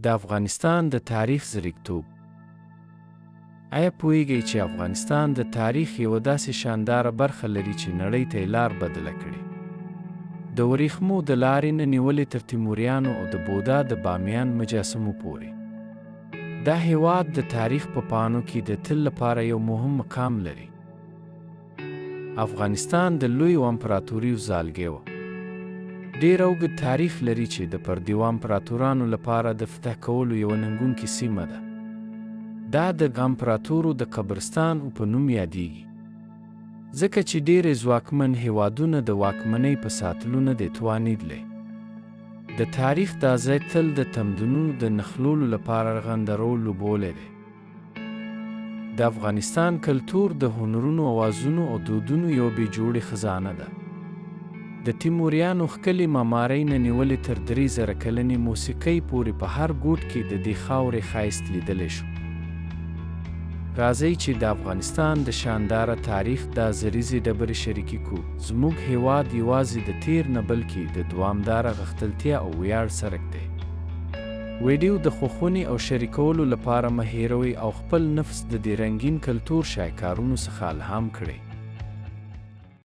د افغانستان د تاریخ زړیتوب. آیا پوهیږئ چې افغانستان د تاریخ یوه داسې شانداره برخه لري چې نړۍ ته یې لار بدله کړې؟ د ورېښمو د لارې نه نیولې تر تیموریانو او د بودا د بامیان مجسمو پورې. دا هېواد د تاریخ په پاڼو کې د تل لپاره یو مهم مقام لري. افغانستان د لویو امپراتوریو ځالګۍ وه. ډېر اوږد تاریخ لري چې د پردیو امپراتورانو لپاره د فتح کولو یوه ننګونکې سیمه ده. دا د امپراتورو د قبرستان په نوم یادیږي، ځکه چې ډېرې ځواکمن هېوادونه د واکمنۍ په ساتلو نه دي توانېدلی. د تاریخ دا ځای تل د تمدنونو د نښلولو لپاره رغنده رول لوبولی دی. د افغانستان کلتور د هنرونو، اوازونو او دودونو یوه بېجوړې خزانه ده. د تیموریانو ښکلې معمارۍ نه نیولې تر 3000 کلنې موسیقۍ پورې په هر ګوټ کې د دې خاورې ښایست لیدلی شو. راځئ چې د افغانستان د شانداره تاریخ دا زریزې ډبرې شریکې کړو. زموږ هېواد یوازې د تیر نه بلکې د دوامداره غښتلتیا او ویاړ سرک دی. ویډیو د خوښونې او شریکولو لپاره مه هېروئ او خپل نفس د دې رنګین کلتور شاهکارونو څخه الهام کړئ.